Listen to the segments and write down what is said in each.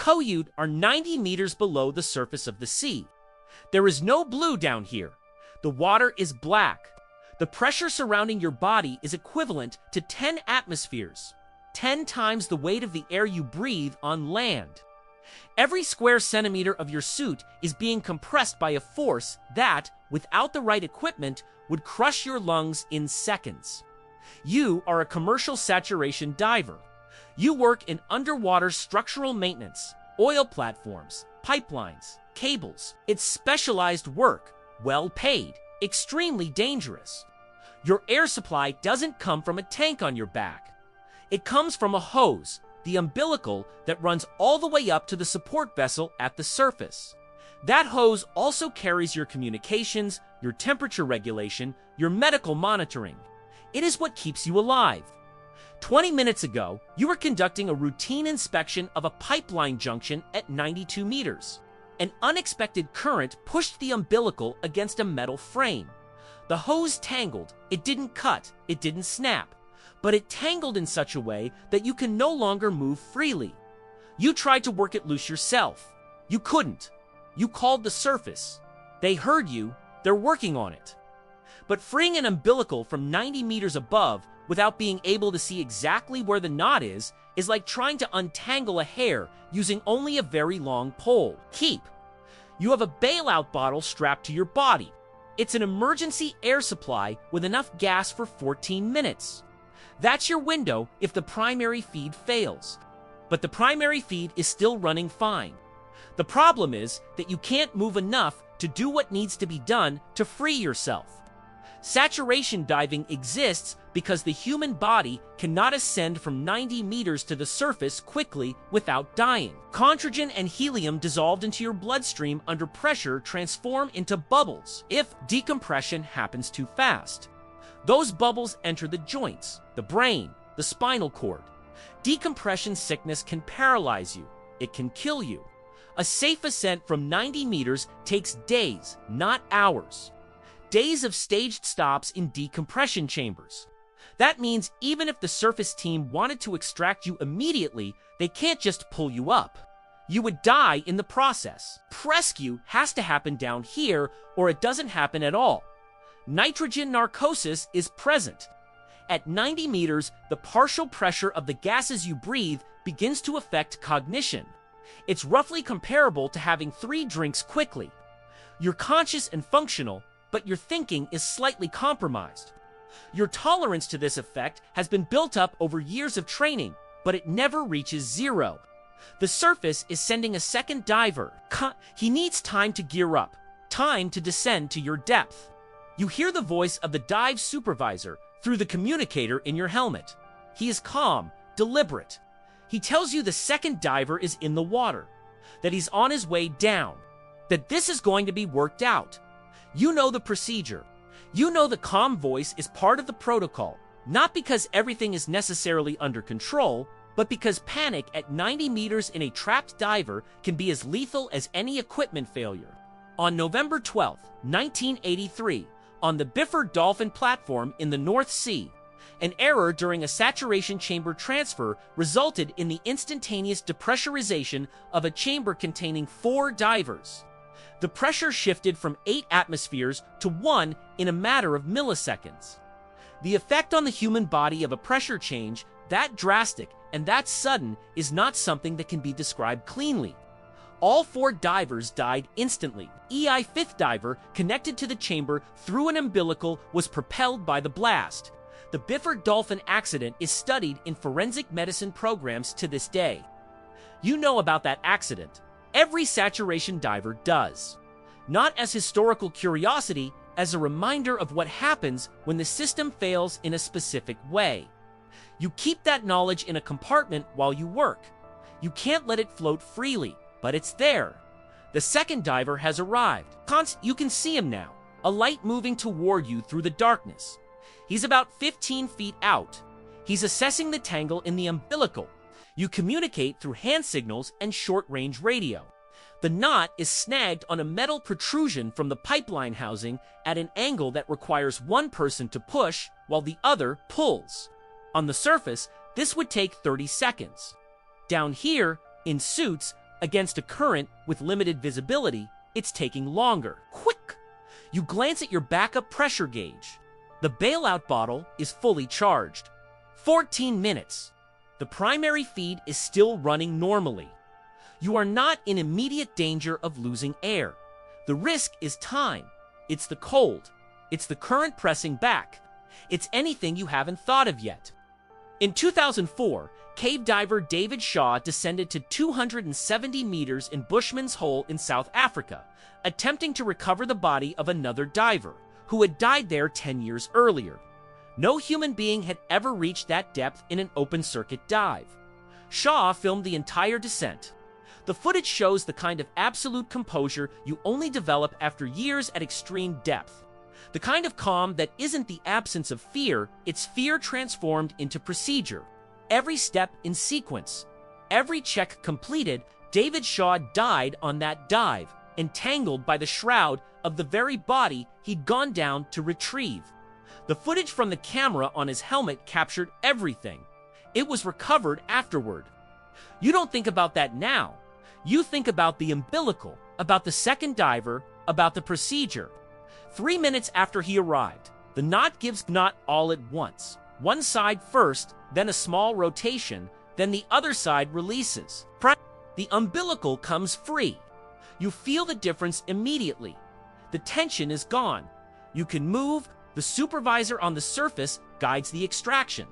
Koyut are 90 meters below the surface of the sea. There is no blue down here. The water is black. The pressure surrounding your body is equivalent to 10 atmospheres, 10 times the weight of the air you breathe on land. Every square centimeter of your suit is being compressed by a force that, without the right equipment, would crush your lungs in seconds. You are a commercial saturation diver. You work in underwater structural maintenance, oil platforms, pipelines, cables. It's specialized work, well paid, extremely dangerous. Your air supply doesn't come from a tank on your back. It comes from a hose, the umbilical that runs all the way up to the support vessel at the surface. That hose also carries your communications, your temperature regulation, your medical monitoring. It is what keeps you alive. 20 minutes ago, you were conducting a routine inspection of a pipeline junction at 92 meters. An unexpected current pushed the umbilical against a metal frame. The hose tangled. It didn't cut. It didn't snap. But it tangled in such a way that you can no longer move freely. You tried to work it loose yourself. You couldn't. You called the surface. They heard you. They're working on it. But freeing an umbilical from 90 meters above without being able to see exactly where the knot is like trying to untangle a hair using only a very long pole. Keep. You have a bailout bottle strapped to your body. It's an emergency air supply with enough gas for 14 minutes. That's your window if the primary feed fails. But the primary feed is still running fine. The problem is that you can't move enough to do what needs to be done to free yourself. Saturation diving exists because the human body cannot ascend from 90 meters to the surface quickly without dying. Chondrogen and helium dissolved into your bloodstream under pressure transform into bubbles if decompression happens too fast. Those bubbles enter the joints, the brain, the spinal cord. Decompression sickness can paralyze you. It can kill you. A safe ascent from 90 meters takes days, not hours. Days of staged stops in decompression chambers. That means even if the surface team wanted to extract you immediately, they can't just pull you up. You would die in the process. Rescue has to happen down here, or it doesn't happen at all. Nitrogen narcosis is present. At 90 meters, the partial pressure of the gases you breathe begins to affect cognition. It's roughly comparable to having 3 drinks quickly. You're conscious and functional, but your thinking is slightly compromised. Your tolerance to this effect has been built up over years of training, but it never reaches zero. The surface is sending a second diver. He needs time to gear up, time to descend to your depth. You hear the voice of the dive supervisor through the communicator in your helmet. He is calm, deliberate. He tells you the second diver is in the water, that he's on his way down, that this is going to be worked out. You know the procedure. You know the calm voice is part of the protocol, not because everything is necessarily under control, but because panic at 90 meters in a trapped diver can be as lethal as any equipment failure. On November 12, 1983, on the Bifford Dolphin platform in the North Sea, an error during a saturation chamber transfer resulted in the instantaneous depressurization of a chamber containing 4 divers. The pressure shifted from 8 atmospheres to 1 in a matter of milliseconds. The effect on the human body of a pressure change that drastic and that sudden is not something that can be described cleanly. All 4 divers died instantly. EI 5th diver, connected to the chamber through an umbilical, was propelled by the blast. The Bifford Dolphin accident is studied in forensic medicine programs to this day. You know about that accident. Every saturation diver does. Not as historical curiosity, as a reminder of what happens when the system fails in a specific way. You keep that knowledge in a compartment while you work. You can't let it float freely, but it's there. The second diver has arrived. You can see him now, a light moving toward you through the darkness. He's about 15 feet out. He's assessing the tangle in the umbilical. You communicate through hand signals and short-range radio. The knot is snagged on a metal protrusion from the pipeline housing at an angle that requires one person to push while the other pulls. On the surface, this would take 30 seconds. Down here, in suits, Against a current with limited visibility, it's taking longer. Quick! You glance at your backup pressure gauge. The bailout bottle is fully charged. 14 minutes. The primary feed is still running normally. You are not in immediate danger of losing air. The risk is time. It's the cold. It's the current pressing back. It's anything you haven't thought of yet. In 2004, cave diver David Shaw descended to 270 meters in Bushman's Hole in South Africa, attempting to recover the body of another diver, who had died there 10 years earlier. No human being had ever reached that depth in an open-circuit dive. Shaw filmed the entire descent. The footage shows the kind of absolute composure you only develop after years at extreme depth. The kind of calm that isn't the absence of fear, it's fear transformed into procedure. Every step in sequence. Every check completed, David Shaw died on that dive, entangled by the shroud of the very body he'd gone down to retrieve. The footage from the camera on his helmet captured everything. It was recovered afterward. You don't think about that now. You think about the umbilical, about the second diver, about the procedure. 3 minutes after he arrived, the knot gives knot all at once. One side first, then a small rotation, then the other side releases. The umbilical comes free. You feel the difference immediately. The tension is gone. You can move. The supervisor on the surface guides the extraction.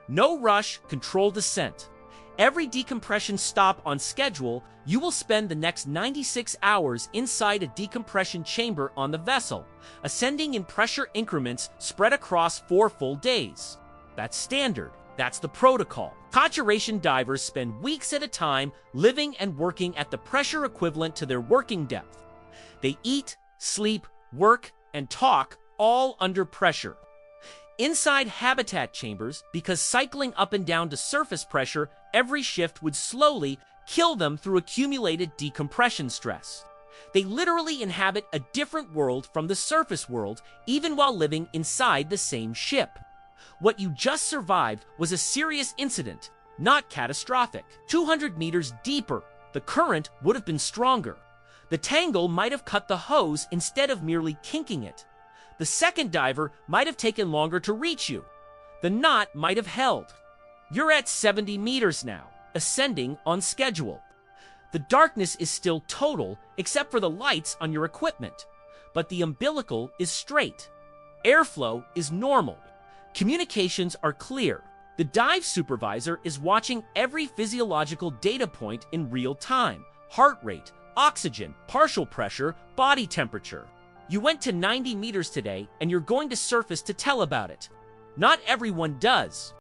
No rush, controlled descent. Every decompression stop on schedule, you will spend the next 96 hours inside a decompression chamber on the vessel, ascending in pressure increments spread across 4 full days. That's standard. That's the protocol. Conjuration divers spend weeks at a time living and working at the pressure equivalent to their working depth. They eat, sleep, work, and talk all under pressure. Inside habitat chambers, because cycling up and down to surface pressure every shift would slowly kill them through accumulated decompression stress. They literally inhabit a different world from the surface world, even while living inside the same ship. What you just survived was a serious incident, not catastrophic. 200 meters deeper, the current would have been stronger. The tangle might have cut the hose instead of merely kinking it. The second diver might have taken longer to reach you. The knot might have held. You're at 70 meters now, ascending on schedule. The darkness is still total, except for the lights on your equipment. But the umbilical is straight. Airflow is normal. Communications are clear. The dive supervisor is watching every physiological data point in real time. Heart rate, oxygen, partial pressure, body temperature. You went to 90 meters today, and you're going to surface to tell about it. Not everyone does.